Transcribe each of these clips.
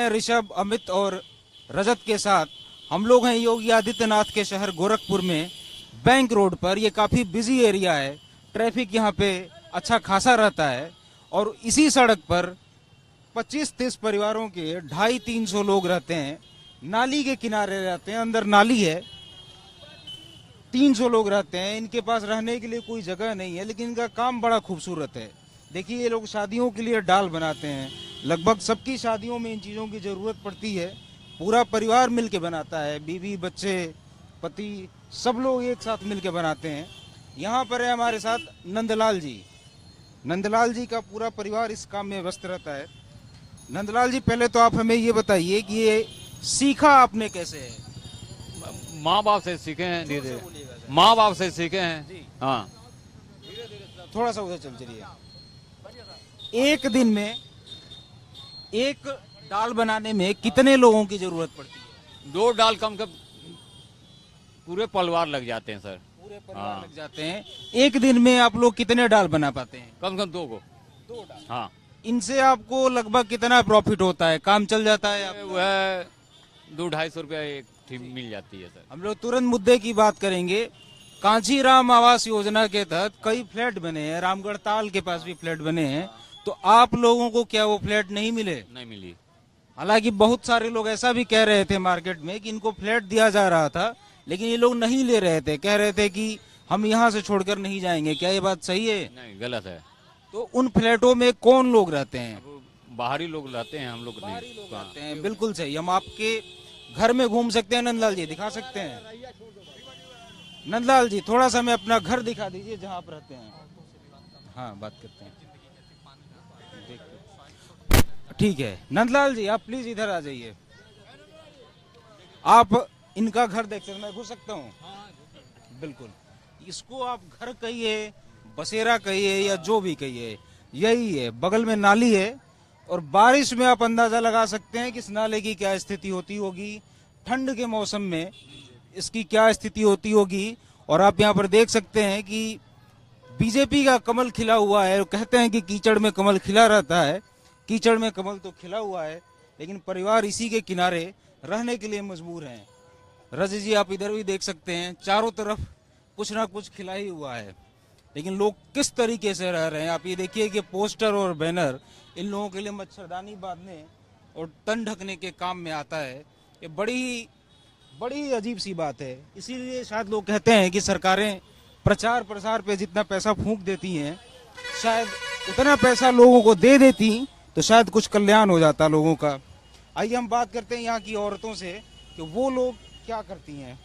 हैं ऋषभ, अमित और रजत के साथ। हम लोग हैं योगी आदित्यनाथ के शहर गोरखपुर में, बैंक रोड पर। ये काफी बिजी एरिया है, ट्रैफिक यहाँ पे अच्छा खासा रहता है। और इसी सड़क पर 25-30 परिवारों के 250-300 लोग रहते हैं। नाली के किनारे रहते हैं, अंदर नाली है। 300 लोग रहते हैं। इनके पास रहने के लिए कोई जगह नहीं है, लेकिन इनका काम बड़ा खूबसूरत है। देखिए, ये लोग शादियों के लिए डाल बनाते हैं। लगभग सबकी शादियों में इन चीज़ों की ज़रूरत पड़ती है। पूरा परिवार मिलके बनाता है, बीवी, बच्चे, पति, सब लोग एक साथ मिलके बनाते हैं। यहाँ पर है हमारे साथ नंदलाल जी। नंदलाल जी का पूरा परिवार इस काम में व्यस्त रहता है। नंदलाल जी, पहले तो आप हमें ये बताइए कि ये सीखा आपने कैसे है? माँ बाप से सीखे हैं, धीरे माँ बाप से सीखे हैं। हाँ, थोड़ा सा उधर चलिए। एक दिन में एक दाल बनाने में कितने लोगों की जरूरत पड़ती है? 2 डाल कम कम पूरे परिवार लग जाते हैं सर। पूरे परिवार लग जाते हैं। एक दिन में आप लोग कितने डाल बना पाते हैं? कम से कम 2 को। 2 डाल। हाँ, इनसे आपको लगभग कितना प्रॉफिट होता है? काम चल जाता है आपका? वह 200-250 रुपया एक थी मिल जाती है सर। हम लोग तुरंत मुद्दे की बात करेंगे। कांचीराम आवास योजना के तहत कई फ्लैट बने हैं, रामगढ़ ताल के पास भी फ्लैट बने हैं। तो आप लोगों को क्या वो फ्लैट नहीं मिले? नहीं मिली। हालांकि बहुत सारे लोग ऐसा भी कह रहे थे मार्केट में कि इनको फ्लैट दिया जा रहा था, लेकिन ये लोग नहीं ले रहे थे। कह रहे थे कि हम यहाँ से छोड़कर नहीं जाएंगे। क्या ये बात सही है? नहीं, गलत है। तो उन फ्लैटों में कौन लोग रहते हैं? बाहरी लोग रहते हैं, हम लोग बाहरी नहीं। लोग रहते हैं। बिल्कुल सही। हम आपके घर में घूम सकते हैं नंदलाल जी, दिखा सकते हैं? नंदलाल जी, थोड़ा सा हमें अपना घर दिखा दीजिए जहाँ आप रहते हैं। हाँ, बात करते हैं। ठीक है नंदलाल जी, आप प्लीज इधर आ जाइए। आप इनका घर देख सकते हैं? मैं घुस सकता हूँ? बिल्कुल। इसको आप घर कहिए, बसेरा कहिए, या जो भी कहिए, यही है। बगल में नाली है और बारिश में आप अंदाजा लगा सकते हैं कि इस नाले की क्या स्थिति होती होगी। ठंड के मौसम में इसकी क्या स्थिति होती होगी। और आप यहाँ पर देख सकते हैं कि बीजेपी का कमल खिला हुआ है। कहते हैं कि कीचड़ में कमल खिला रहता है, कीचड़ में कमल तो खिला हुआ है, लेकिन परिवार इसी के किनारे रहने के लिए मजबूर हैं। रजत जी, आप इधर भी देख सकते हैं, चारों तरफ कुछ ना कुछ खिला ही हुआ है, लेकिन लोग किस तरीके से रह रहे हैं आप ये देखिए कि पोस्टर और बैनर इन लोगों के लिए मच्छरदानी बांधने और तन ढकने के काम में आता है। ये बड़ी अजीब सी बात है। इसीलिए शायद लोग कहते हैं कि सरकारें प्रचार प्रसार पे जितना पैसा फूंक देती हैं, शायद उतना पैसा लोगों को दे देती तो शायद कुछ कल्याण हो जाता लोगों का। आइए हम बात करते हैं यहाँ की औरतों से कि वो लोग क्या करती हैं।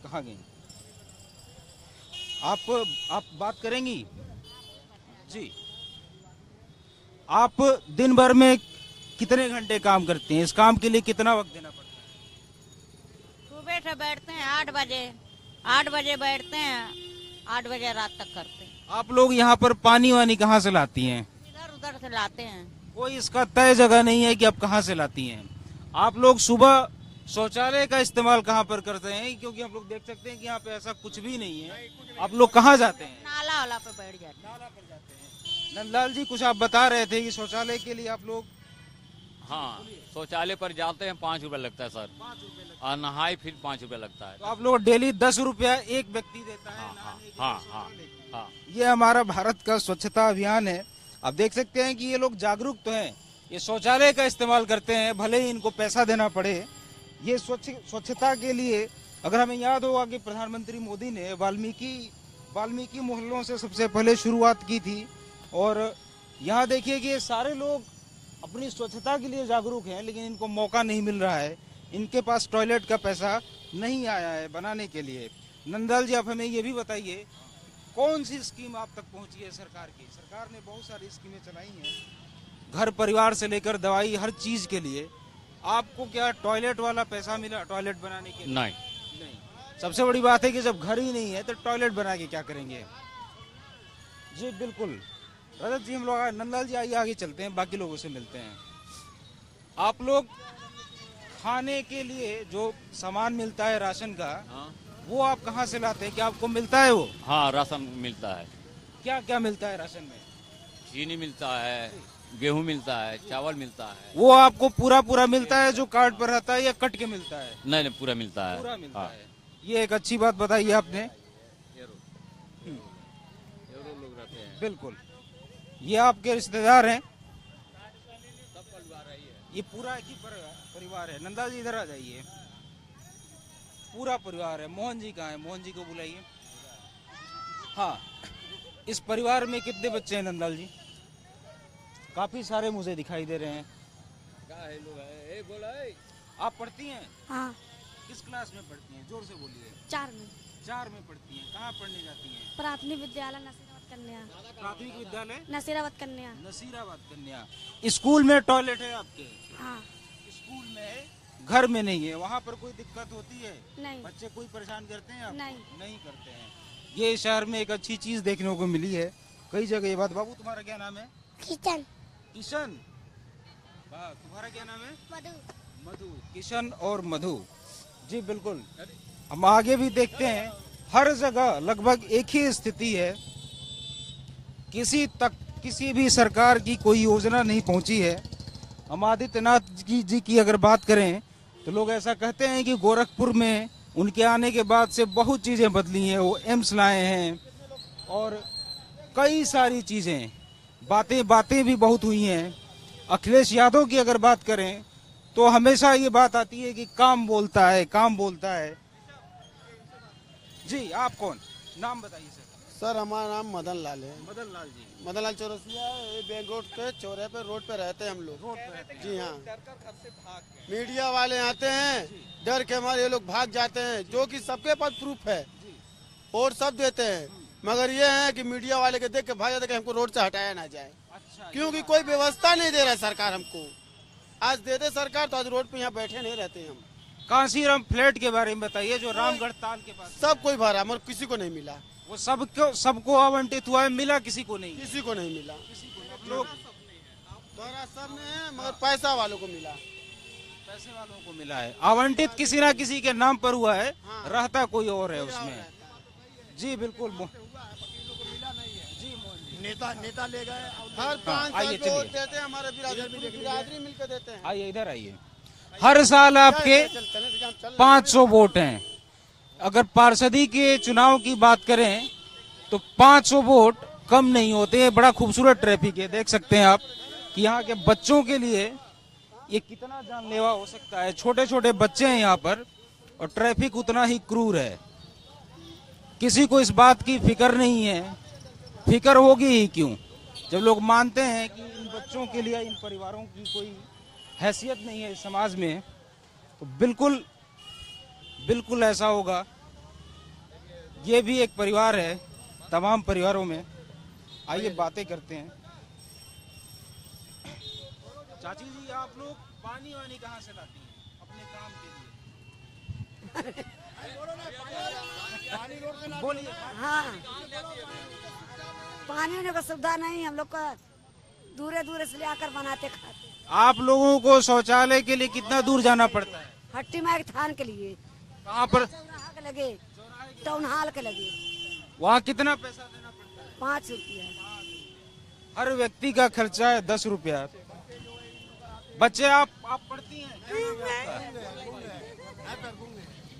कहाँ गई आप बात करेंगी जी? आप दिन भर में कितने घंटे काम करती हैं? इस काम के लिए कितना वक्त देना पड़ता है? सुबह से बैठते हैं 8 बजे बैठते हैं, 8 बजे रात तक करते हैं। आप लोग यहाँ पर पानी वानी कहाँ से लाती हैं? इधर उधर से लाते हैं। कोई इसका तय जगह नहीं है कि आप कहाँ से लाती हैं? आप लोग सुबह शौचालय का इस्तेमाल कहाँ पर करते हैं? क्योंकि हम लोग देख सकते हैं कि यहाँ पे ऐसा कुछ भी नहीं है। आप लोग कहाँ जाते हैं? नाला वाला पे बैठ जाते हैं। नाला पर जाते हैं। नंदलाल जी, कुछ आप बता रहे थे कि शौचालय के लिए आप लोग? हाँ, शौचालय पर जाते हैं, 5 रुपया लगता है सर। 5 रुपए लगता और नहाई फिर 5 रुपया लगता है। है। तो आप लोग डेली 10 रुपया एक व्यक्ति देता है हाँ, नहाने के लिए, हाँ, शौचालय के लिए। हाँ। ये हमारा भारत का स्वच्छता अभियान है। आप देख सकते हैं कि ये लोग जागरूक तो हैं, ये शौचालय का इस्तेमाल करते हैं, भले ही इनको पैसा देना पड़े। ये स्वच्छता के लिए अगर हमें याद होगा कि प्रधानमंत्री मोदी ने वाल्मीकि मोहल्लों से सबसे पहले शुरुआत की थी। और यहाँ देखिए कि ये सारे लोग अपनी स्वच्छता के लिए जागरूक हैं, लेकिन इनको मौका नहीं मिल रहा है। इनके पास टॉयलेट का पैसा नहीं आया है बनाने के लिए। नंदलाल जी, आप हमें ये भी बताइए, कौन सी स्कीम आप तक पहुंची है सरकार की? सरकार ने बहुत सारी स्कीमें चलाई हैं, घर परिवार से लेकर दवाई, हर चीज के लिए। आपको क्या टॉयलेट वाला पैसा मिला टॉयलेट बनाने के लिए? नहीं। सबसे बड़ी बात है कि जब घर ही नहीं है तो टॉयलेट बना के क्या करेंगे? जी बिल्कुल। रजत जी, हम लोग नंदलाल जी आइए आगे चलते हैं, बाकी लोगों से मिलते हैं। आप लोग खाने के लिए जो सामान मिलता है राशन का, हाँ, वो आप कहाँ से लाते हैं? क्या आपको मिलता है वो? हाँ, राशन मिलता है। क्या क्या मिलता है राशन में? चीनी मिलता है, गेहूं मिलता है, चावल मिलता है। वो आपको पूरा पूरा मिलता है जो कार्ड पर रहता है या कट के मिलता है? नहीं नहीं, पूरा मिलता है। पूरा मिलता हाँ। है। ये एक अच्छी बात बताई आपने। लोग रहते हैं। बिल्कुल। ये आपके रिश्तेदार हैं? ये पूरा एक ही परिवार है। नंदा जी इधर आ जाइए। पूरा परिवार है। मोहन जी कहाँ है? मोहन जी को बुलाइए। हाँ, इस परिवार में कितने बच्चे हैं नंदलाल जी? काफी सारे मुझे दिखाई दे रहे हैं। आप पढ़ती हैं? हाँ, किस क्लास में पढ़ती हैं? जोर से बोलिए। 4 में 4 में पढ़ती हैं। कहाँ पढ़ने जाती हैं? प्राथमिक विद्यालय नसीराबाद कन्या। प्राथमिक विद्यालय नसीराबाद कन्या। नसीराबाद कन्या। स्कूल में टॉयलेट है आपके? हाँ, स्कूल में है, घर में नहीं है। वहाँ पर कोई दिक्कत होती है? नहीं बच्चे कोई परेशान करते हैं आपको? नहीं। करते हैं। ये शहर में एक अच्छी चीज देखने को मिली है। कई जगह ये बात। बाबू तुम्हारा क्या नाम है? किचन किशन। वाह, तुम्हारा क्या नाम है? मधु। मधु। किशन और मधु जी, बिल्कुल। हम आगे भी देखते हैं। हर जगह लगभग एक ही स्थिति है। किसी भी सरकार की कोई योजना नहीं पहुंची है। हम आदित्यनाथ जी की अगर बात करें तो लोग ऐसा कहते हैं कि गोरखपुर में उनके आने के बाद से बहुत चीजें बदली हैं। वो एम्स लाए हैं और कई सारी चीजें, बातें भी बहुत हुई हैं। अखिलेश यादव की अगर बात करें तो हमेशा ये बात आती है कि काम बोलता है, काम बोलता है। जी, आप कौन? नाम बताइए सर। सर हमारा नाम मदन लाल है। मदन लाल जी। मदन लाल चौरसिया, ये बैंक रोड के चौराहे पे रोड पे रहते हैं हम लोग। रोड पे रहते हैं। जी हाँ। मीडिया वाले आते हैं, डर के हमारे ये लोग भाग जाते हैं, जो कि सबके पास प्रूफ है और सब देते हैं। मगर ये है कि मीडिया वाले के देख के भाग जाते हैं कि हमको रोड से हटाया ना जाए। अच्छा, क्योंकि कोई व्यवस्था नहीं दे रहा है सरकार हमको। आज दे दे सरकार तो आज रोड पे यहाँ बैठे नहीं रहते हम। कांसीराम फ्लैट के बारे में बताइए, जो रामगढ़ ताल के पास। सब कोई भरा मगर किसी को नहीं मिला। वो सबको आवंटित हुआ है, मिला किसी को नहीं। किसी को नहीं मिला। लोग द्वारा सब ने है मगर पैसा वालों को मिला। पैसे वालों को मिला है। आवंटित किसी ना किसी के नाम पर हुआ है, रहता कोई और है उसमें। जी बिल्कुल। नेता ले गए। हर 5 आइए, साल पे चलिए। वोट देते हैं। हमारे बिरादरी मिलकर देते हैं। आइए इधर आइए। हर साल आपके 500 वोट हैं। अगर पार्षदी के चुनाव की बात करें तो 500 वोट कम नहीं होते हैं। बड़ा खूबसूरत ट्रैफिक है, देख सकते हैं आप कि यहाँ के बच्चों के लिए ये कितना जानलेवा हो सकता है। छोटे छोटे बच्चे हैं यहाँ पर और ट्रैफिक उतना ही क्रूर है। किसी को इस बात की फिक्र नहीं है। फिक्र होगी ही क्यों, जब लोग मानते हैं कि इन बच्चों के लिए, इन परिवारों की कोई हैसियत नहीं है इस समाज में। तो बिल्कुल बिल्कुल ऐसा होगा। ये भी एक परिवार है तमाम परिवारों में। आइए बातें करते हैं। चाची जी, आप लोग पानी वानी कहाँ से लाती हैं अपने काम के लिए? बोलिए। हाँ, पानी होने का सुविधा नहीं, हम लोग का दूरे दूरे से ले आकर बनाते खाते। आप लोगों को शौचालय के लिए कितना दूर जाना पड़ता है? हट्टी मार थान के लिए कहाँ पर? चौराहा के लगे, टाउन हॉल के लगे। वहाँ कितना पैसा देना पड़ता है? 5 रुपया। हर व्यक्ति का खर्चा है 10 रुपया। बच्चे आप पढ़ती हैं?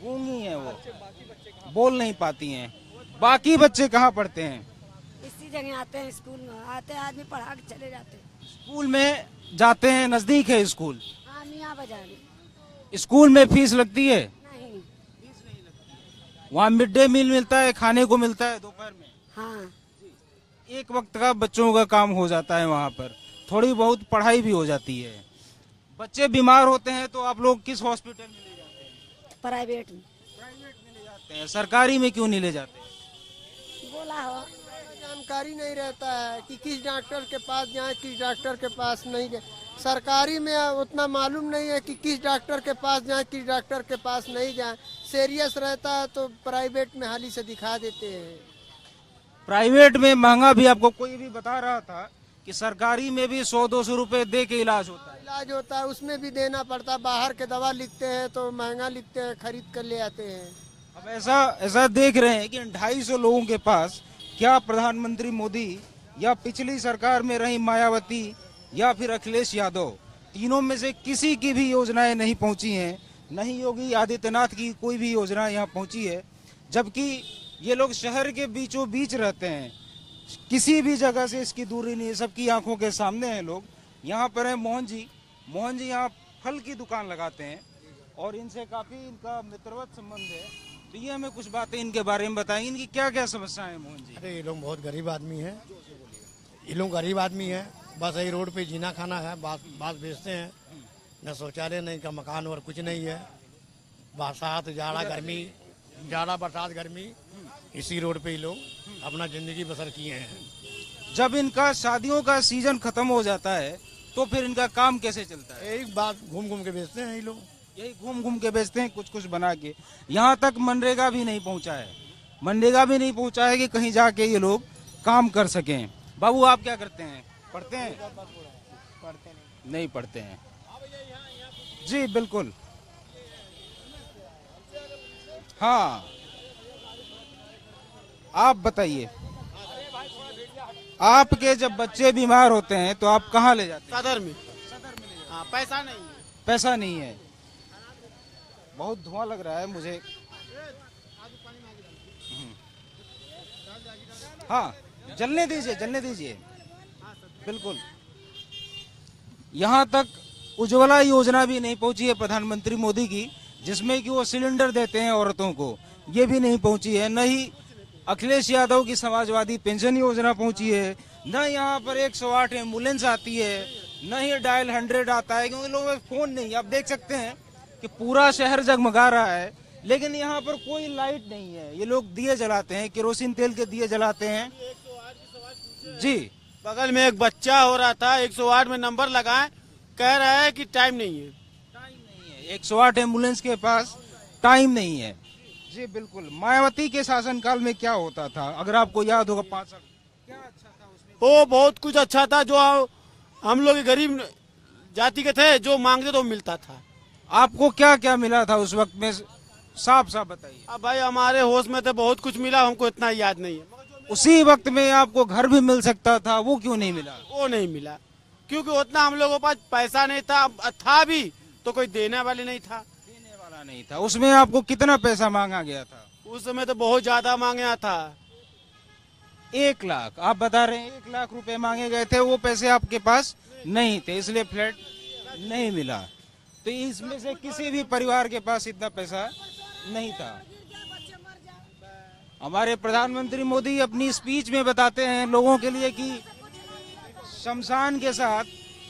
गूंगी हैं वो, बोल नहीं पाती हैं। बाकी बच्चे कहाँ पढ़ते हैं? इसी जगह आते हैं, स्कूल में आते हैं, आदमी पढ़ा के चले जाते हैं। स्कूल में जाते हैं, नजदीक है स्कूल? हाँ, मियाँ बाजार। स्कूल में फीस लगती है? नहीं। वहाँ मिड डे मील मिलता है, खाने को मिलता है दोपहर में? हाँ, एक वक्त का बच्चों का काम हो जाता है वहाँ पर। थोड़ी बहुत पढ़ाई भी हो जाती है। बच्चे बीमार होते हैं तो आप लोग किस हॉस्पिटल में ले जाते हैं? प्राइवेट में। प्राइवेट में ले जाते हैं। सरकारी में क्यों नहीं ले जाते? बोला हो, जानकारी नहीं रहता है कि किस डॉक्टर के पास जाएं, किस डॉक्टर के पास नहीं जाएं। सरकारी में उतना मालूम नहीं है कि किस डॉक्टर के पास जाएं, किस डॉक्टर के पास नहीं जाएं। सीरियस रहता है तो प्राइवेट में हाली से दिखा देते हैं। प्राइवेट में महंगा भी, आपको कोई भी बता रहा था कि सरकारी में भी 100-200 रुपए दे के इलाज होता है। इलाज होता है उसमें भी देना पड़ता है। बाहर के दवा लिखते हैं तो महंगा लिखते हैं, खरीद कर ले आते हैं। अब ऐसा देख रहे हैं कि 250 लोगों के पास क्या प्रधानमंत्री मोदी या पिछली सरकार में रही मायावती या फिर अखिलेश यादव, तीनों में से किसी की भी योजनाएं नहीं पहुंची हैं। नहीं योगी आदित्यनाथ की कोई भी योजना यहाँ पहुंची है, जबकि ये लोग शहर के बीचों बीच रहते हैं, किसी भी जगह से इसकी दूरी नहीं है, सबकी आंखों के सामने हैं लोग। यहाँ पर है मोहन जी यहाँ फल की दुकान लगाते हैं और इनसे काफी इनका मित्रवत संबंध है। तो ये हमें कुछ बातें इनके बारे में बताएंगे, इनकी क्या क्या समस्याएं हैं मोहन जी। अरे ये लोग बहुत गरीब आदमी हैं, ये लोग गरीब आदमी हैं, बस यही रोड पे जीना खाना है, बात बेचते हैं, न शौचालय नहीं का मकान और कुछ नहीं है। बरसात जाड़ा बरसात गर्मी इसी रोड पे ही लोग अपना जिंदगी बसर किए हैं। जब इनका शादियों का सीजन खत्म हो जाता है तो फिर इनका काम कैसे चलता है? एक बात घूम घूम के बेचते हैं ये लोग, यही घूम घूम के बेचते हैं कुछ कुछ बना के। यहाँ तक मनरेगा भी नहीं पहुँचा है, मनरेगा भी नहीं पहुँचा है कि कहीं जाके ये लोग काम कर सकें। बाबू आप क्या करते हैं, पढ़ते हैं? नहीं पढ़ते हैं जी, बिल्कुल। हाँ आप बताइए, आपके जब बच्चे बीमार होते हैं तो आप कहाँ ले जाते हैं? सदर में। हाँ, पैसा नहीं है। पैसा नहीं है। बहुत धुआं लग रहा है मुझे। हाँ जलने दीजिए बिल्कुल। यहाँ तक उज्ज्वला योजना भी नहीं पहुंची है प्रधानमंत्री मोदी की, जिसमें कि वो सिलेंडर देते हैं औरतों को, ये भी नहीं पहुंची है। न ही अखिलेश यादव की समाजवादी पेंशन योजना पहुंची है, न यहाँ पर 108 एम्बुलेंस आती है, न ही डायल 100 आता है, क्योंकि लोगों में फोन नहीं। आप देख सकते हैं कि पूरा शहर जगमगा रहा है, लेकिन यहाँ पर कोई लाइट नहीं है। ये लोग दिए जलाते हैं, केरोसिन तेल के दिए जलाते हैं जी। बगल में एक बच्चा हो रहा था, 108 में नंबर लगाए, कह रहा है कि टाइम नहीं है। 108 एम्बुलेंस के पास टाइम नहीं है जी, बिल्कुल। मायावती के शासनकाल में क्या होता था, अगर आपको याद होगा 5 साल क्या अच्छा था उसमें? वो बहुत कुछ अच्छा था, जो हम लोग गरीब जाति के थे, जो मांगते तो मिलता था। आपको क्या क्या मिला था उस वक्त में, साफ साफ बताइए। अब भाई हमारे होश में तो बहुत कुछ मिला, हमको इतना याद नहीं है। उसी वक्त में आपको घर भी मिल सकता था, वो क्यों नहीं मिला? वो नहीं मिला क्योंकि उतना हम लोगों के पास पैसा नहीं था भी तो कोई देने वाले नहीं था। देने वाला नहीं था। उसमें आपको कितना पैसा मांगा गया था? उस समय तो बहुत ज्यादा मांगा था। 1 लाख आप बता रहे हैं, 1 लाख रुपए मांगे गए थे, वो पैसे आपके पास नहीं थे, इसलिए फ्लैट नहीं मिला। तो इसमें से किसी भी परिवार के पास इतना पैसा नहीं था। हमारे प्रधानमंत्री मोदी अपनी स्पीच में बताते हैं लोगों के लिए कि शमशान के साथ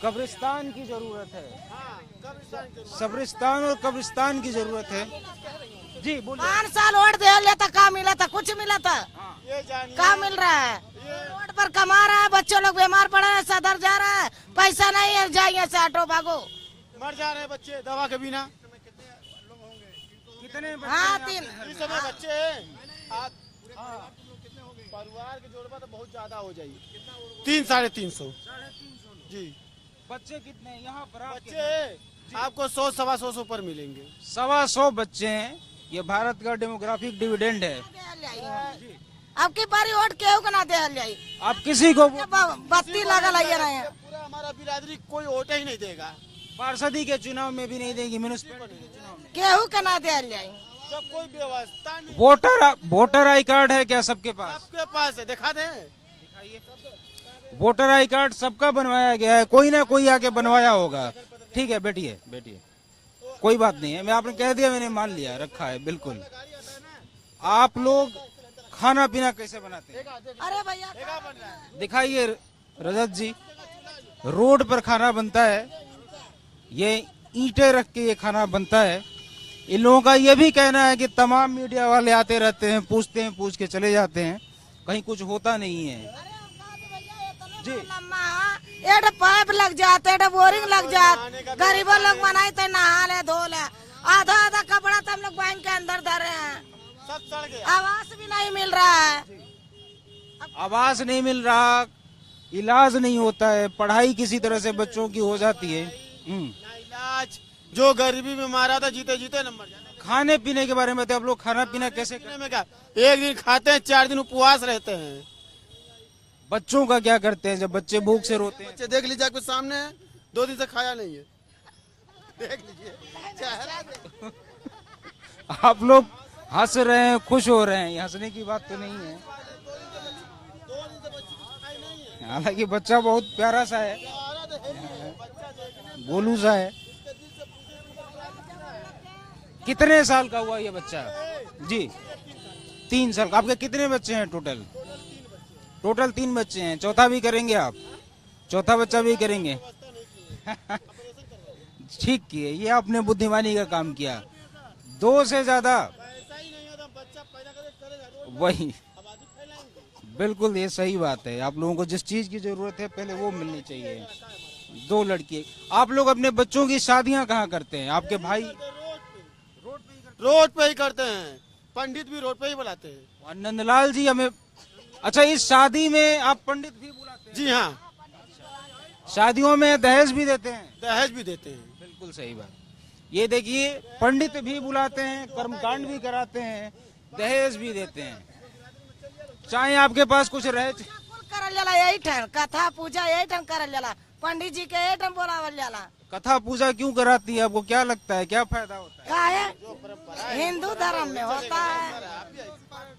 कब्रिस्तान की जरूरत है, शब्रिस्तान और कब्रिस्तान की जरूरत है जी। बोलिए। 5 साल वोट दे लेता, क्या मिला था? कुछ मिला था? क्या मिल रहा है? रोड पर कमा रहा है, बच्चों लोग बीमार पड़े हैं, सदर जा रहा है, पैसा नहीं है, जाइए से ऑटो भागो। मर जा रहे हैं बच्चे दवा के बिना। कितने बच्चे हाँ, हैं 3 इस समय बच्चे हैं। परिवार के जोड़वा तो बहुत ज्यादा हो जाएगी, 300-350 जी। बच्चे कितने हैं यहाँ पर? बच्चे आपको 100-125 से ऊपर मिलेंगे। 125 बच्चे हैं। ये भारत का डेमोग्राफिक डिविडेंड है। अब की बारी वोट केहू के ना दे जाई। आप किसी को बत्ती लगल है, पूरा हमारा बिरादरी कोई वोट ही नहीं देगा। पार्षदी के चुनाव में भी नहीं देगी, म्यूनिसिपैलिटी के चुनाव में केहू के ना दे जाई। जब कोई व्यवस्था नहीं। वोटर आई कार्ड है क्या सबके पास? सबके पास है, दिखा दे। वोटर आई कार्ड सबका बनवाया गया है, कोई ना कोई आके बनवाया होगा। ठीक है, बैठिए, कोई बात नहीं है। मैं आपने कह दिया, मैंने मान लिया, रखा है बिल्कुल। आप लोग खाना पीना कैसे बनाते हैं? अरे भैया दिखाइए रजत जी। रोड पर खाना बनता है, ये ईंटें रख के ये खाना बनता है। इन लोगों का ये भी कहना है कि तमाम मीडिया वाले आते रहते हैं, पूछते हैं, पूछ के चले जाते हैं, कहीं कुछ होता नहीं है जी। एड पाइप लग जाते, एड बोरिंग लग जाते, गरीबों लोग बनाए थे, नहा ले धो ले, आधा आधा कपड़ा तो हम लोग बैंक के अंदर धरे हैं। सब सड़ गया। आवास भी नहीं मिल रहा है, आवास नहीं मिल रहा, इलाज नहीं होता है, पढ़ाई किसी तरह से बच्चों की हो जाती है। इलाज जो गरीबी में मारा था, जीते जीते नंबर जाने। खाने पीने के बारे में बताइए, आप लोग खाना पीना कैसे में क्या, एक दिन खाते हैं, 4 दिन उपवास रहते हैं। बच्चों का क्या करते हैं जब बच्चे भूख से रोते हैं? बच्चे देख लीजिए आपके सामने है, 2 दिन से खाया नहीं है, देख लीजिए चेहरा देखिए। आप लोग हंस रहे हैं, खुश हो रहे हैं, ये हंसने की बात तो नहीं है। हालांकि बच्चा बहुत प्यारा सा है, गोलू सा है। कितने साल का हुआ ये बच्चा? जी 3 साल का। आपके कितने बच्चे हैं टोटल? टोटल 3 बच्चे हैं। चौथा भी करेंगे आप? चौथा बच्चा भी करेंगे? ठीक किए, ये आपने बुद्धिमानी का काम किया। 2 से ज्यादा वही, बिल्कुल ये सही बात है। आप लोगों को जिस चीज की जरूरत है पहले वो मिलनी चाहिए। 2 लड़की। आप लोग अपने बच्चों की शादियां कहाँ करते हैं? आपके भाई रोड पे ही करते हैं, पंडित भी रोड पे ही बुलाते हैं। और नंदलाल जी हमें, अच्छा इस शादी में आप पंडित भी बुलाते हैं? जी हाँ, शादियों में दहेज भी देते हैं? दहेज भी देते हैं। बिल्कुल सही बात। ये देखिए, पंडित भी बुलाते हैं, कर्मकांड भी कराते हैं, दहेज भी देते हैं। चाहे आपके पास कुछ रहे। करल जाला यही ठन, कथा पूजा यही ठन करल जाला, पंडित जी के यही ठन बोलावल जाला। कथा पूजा क्यों कराती है? आपको क्या लगता है, क्या फायदा होता है? का है हिंदू धर्म में होता है।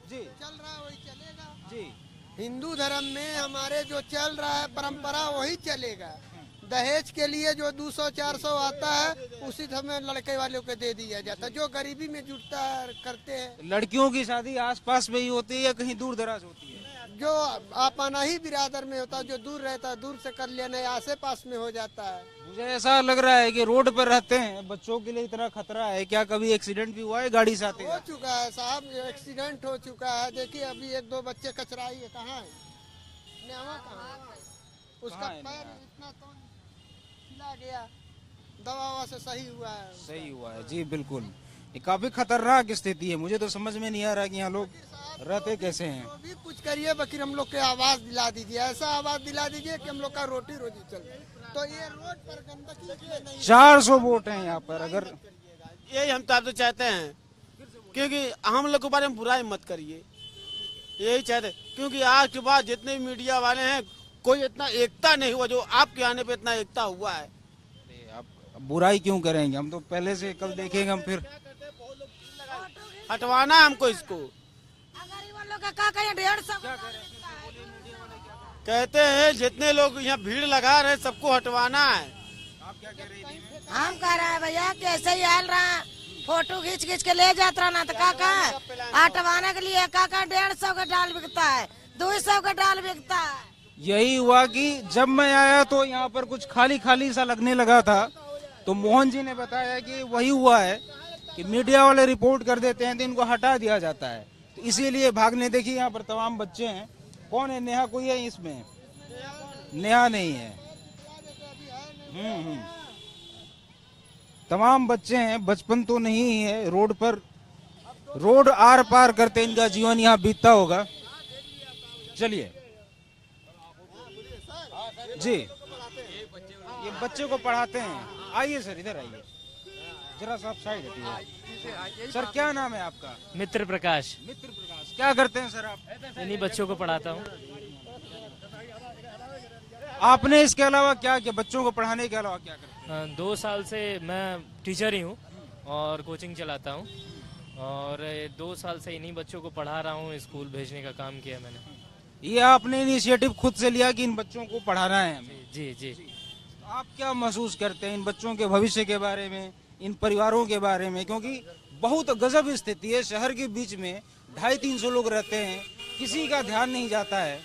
जी चल रहा है वही चलेगा। जी हिंदू धर्म में हमारे जो चल रहा है परंपरा वही चलेगा। दहेज के लिए जो 200-400 आता है उसी हमें लड़के वालों को दे दिया जाता है, जो गरीबी में जुटता है करते हैं। लड़कियों की शादी आसपास में ही होती है या कहीं दूर दराज होती है? जो आपना ही बिरादर में होता है, जो दूर रहता है दूर से कर लेने, आसे पास में हो जाता है। मुझे ऐसा लग रहा है कि रोड पर रहते हैं, बच्चों के लिए इतना खतरा है। क्या कभी एक्सीडेंट भी हुआ है गाड़ी से आते? हो चुका है साहब, एक्सीडेंट हो चुका है। देखिए अभी 1-2 बच्चे कचराई है, कहाँ है नेवा, कहाँ है? उसका पैर इतना तो खिला गया, दवा से सही हुआ है। सही हुआ है जी, बिल्कुल। ये काफी खतरनाक स्थिति है। मुझे तो समझ में नहीं आ रहा कि यहाँ लोग रहते कैसे हैं। तो भी कुछ करिए, बाकी हम लोग के आवाज दिला दीजिए, ऐसा आवाज दिला दीजिए कि हम लोग का रोटी रोजी चले। तो ये रोड पर गंदगी नहीं। 400 वोट हैं यहाँ पर। अगर यही हम तो चाहते हैं, क्योंकि हम लोग के बारे में बुराई मत करिए, यही चाहते हैं। क्योंकि आज के बाद जितने मीडिया वाले हैं, कोई इतना एकता नहीं हुआ जो आपके आने पे इतना एकता हुआ है। आप बुराई क्यों करेंगे? हम तो पहले से कल देखेंगे हम। फिर हटवाना है हमको इसको। गरीब लोग का क्या कहें? 150 कहते हैं जितने लोग यहाँ भीड़ लगा रहे सबको हटवाना है। आप क्या कह रही थी? हम कह रहे हैं भैया कि ऐसे ही आयल रहा, फोटो खींच खींच के ले जाता रहा, तो काका हटवाने के लिए काका 150 का डाल बिकता है, 200 का डाल बिकता है। यही हुआ कि जब मैं आया तो यहाँ पर कुछ खाली खाली सा लगने लगा था, तो मोहन जी ने बताया कि वही हुआ है कि मीडिया वाले रिपोर्ट कर देते हैं तो इनको हटा दिया जाता है, तो इसीलिए भागने। देखिए यहाँ पर तमाम बच्चे हैं। कौन है? नेहा कोई है इसमें? नेहा नहीं है। तमाम बच्चे हैं, बचपन तो नहीं है। रोड पर, रोड आर पार करते इनका जीवन यहाँ बीतता होगा। चलिए जी, ये बच्चे को पढ़ाते हैं। आइए सर, इधर आइए जरा, सा साइड हटिए। सर क्या नाम है आपका? मित्र प्रकाश। मित्र प्रकाश। क्या करते हैं सर आप? इन्हीं बच्चों को पढ़ाता हूँ। आपने इसके अलावा क्या किया? बच्चों को पढ़ाने के अलावा क्या करते हैं? 2 साल से मैं टीचर ही हूँ और कोचिंग चलाता हूँ, और 2 साल से इन्हीं बच्चों को पढ़ा रहा हूँ। स्कूल भेजने का काम किया मैंने। ये आपने इनिशिएटिव खुद से लिया कि इन बच्चों को पढ़ाना है हमें? जी जी। आप क्या महसूस करते हैं इन बच्चों के भविष्य के बारे में, इन परिवारों के बारे में? क्योंकि बहुत गजब स्थिति है, शहर के बीच में 250-300 लोग रहते हैं, किसी का ध्यान नहीं जाता है।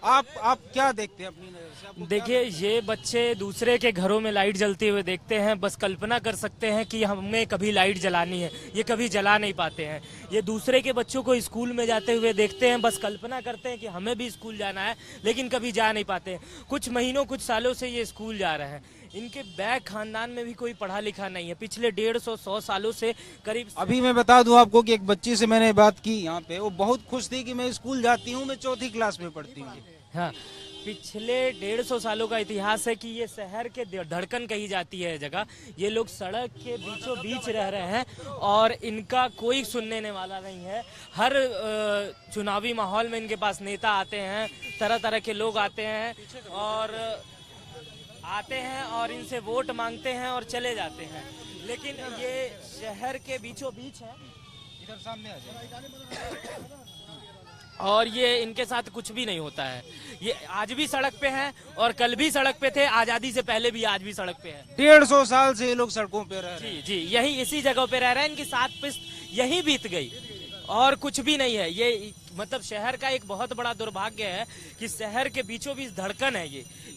आप क्या देखते हैं अपनी नजर से? आपको देखिए, ये बच्चे दूसरे के घरों में लाइट जलते हुए देखते हैं, बस कल्पना कर सकते हैं कि हमें कभी लाइट जलानी है, ये कभी जला नहीं पाते हैं। ये दूसरे के बच्चों को स्कूल में जाते हुए देखते हैं, बस कल्पना करते हैं कि हमें भी स्कूल जाना है, लेकिन कभी जा नहीं पाते हैं। कुछ महीनों, कुछ सालों से ये स्कूल जा रहे हैं। इनके बैक खानदान में भी कोई पढ़ा लिखा नहीं है। पिछले 150-100 सालों से करीब। अभी मैं बता दूं आपको कि एक बच्ची से मैंने बात की यहाँ पे, वो बहुत खुश थी कि मैं स्कूल जाती हूँ, मैं 4थी क्लास में पढ़ती हूँ। हाँ, पिछले 150 सालों का इतिहास है कि ये शहर के धड़कन कही जाती है जगह। ये लोग सड़क के बीचों बीच रह रहे हैं और इनका कोई सुनने वाला नहीं है। हर चुनावी माहौल में इनके पास नेता आते हैं, तरह तरह के लोग आते हैं और इनसे वोट मांगते हैं और चले जाते हैं। लेकिन ये शहर के बीचों बीच है, इधर सामने आ जाए। और ये इनके साथ कुछ भी नहीं होता है। ये आज भी सड़क पे हैं और कल भी सड़क पे थे, आजादी से पहले भी आज भी सड़क पे हैं। 150 साल से ये लोग सड़कों पे रह रहे हैं। जी, यही इसी जगह पे रह रहे हैं। इनकी 7 पिस्त यही बीत गई और कुछ भी नहीं है। ये मतलब शहर का एक बहुत बड़ा दुर्भाग्य है कि शहर के बीचों बीच धड़कन है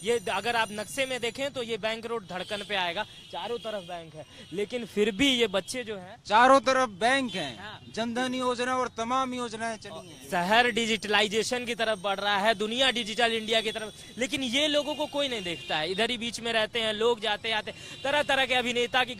ये अगर आप नक्शे में देखें तो ये बैंक रोड धड़कन पे आएगा, चारों तरफ बैंक है, लेकिन फिर भी ये बच्चे जो हैं, चारों तरफ बैंक हैं। हाँ। जनधन योजना और तमाम योजनाएं चली हैं। शहर डिजिटलाइजेशन की तरफ बढ़ रहा है, दुनिया डिजिटल इंडिया की तरफ, लेकिन ये लोगों को कोई नहीं देखता है। इधर ही बीच में रहते हैं लोग, जाते आते, तरह तरह के अभिनेता की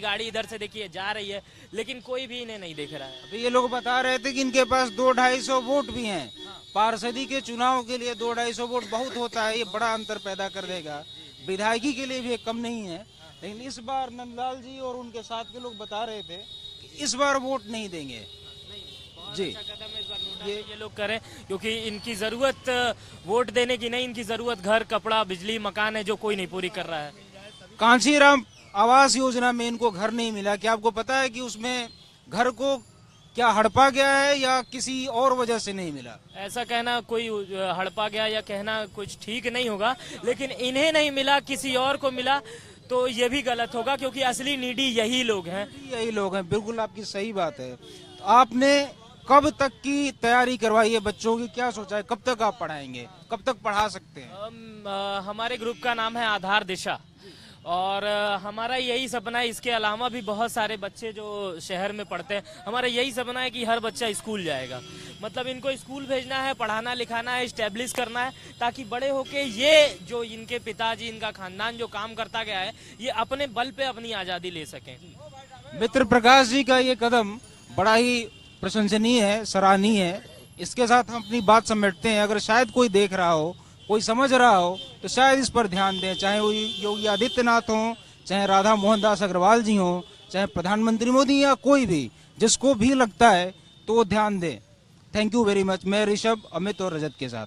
गाड़ी इधर से देखिए जा रही है, लेकिन कोई भी इन्हें नहीं देख रहा है। अभी ये लोग बता रहे थे कि इनके पास 200-250 वोट भी हैं। पार्षदी के चुनाव के लिए 200-250 वोट बहुत होता है, ये बड़ा अंतर पैदा कर देगा। विधायकी के लिए भी कम नहीं है। लेकिन इस बार नंदलाल जी और उनके साथ के लोग बता रहे थे कि इस बार वोट नहीं देंगे। जी, ये लोग करें क्योंकि इनकी जरूरत वोट देने की नहीं, इनकी जरूरत घर, कपड़ा, बिजली, मकान है जो कोई नहीं पूरी कर रहा है। कांचीराम आवास योजना में इनको घर नहीं मिला। क्या आपको पता है कि उसमें घर को क्या हड़पा गया है या किसी और वजह से नहीं मिला? ऐसा कहना कोई हड़पा गया या कहना कुछ ठीक नहीं होगा, लेकिन इन्हें नहीं मिला, किसी और को मिला तो ये भी गलत होगा, क्योंकि असली नीडी यही लोग हैं। बिल्कुल आपकी सही बात है। तो आपने कब तक की तैयारी करवाई है बच्चों की? क्या सोचा है, कब तक आप पढ़ाएंगे, कब तक पढ़ा सकते हैं? हमारे ग्रुप का नाम है आधार दिशा और हमारा यही सपना है। इसके अलावा भी बहुत सारे बच्चे जो शहर में पढ़ते हैं, हमारा यही सपना है कि हर बच्चा स्कूल जाएगा। मतलब इनको स्कूल भेजना है, पढ़ाना लिखाना है, एस्टेब्लिश करना है, ताकि बड़े होके ये जो इनके पिताजी, इनका खानदान जो काम करता गया है, ये अपने बल पे अपनी आजादी ले सकें। मित्र प्रकाश जी का ये कदम बड़ा ही प्रशंसनीय है, सराहनीय है। इसके साथ हम अपनी बात समेटते हैं। अगर शायद कोई देख रहा हो, कोई समझ रहा हो, तो शायद इस पर ध्यान दें। चाहे वो योगी आदित्यनाथ हो, चाहे राधा मोहन दास अग्रवाल जी हो, चाहे प्रधानमंत्री मोदी या कोई भी, जिसको भी लगता है तो वो ध्यान दें। Thank you very much. मैं ऋषभ, अमित और रजत के साथ।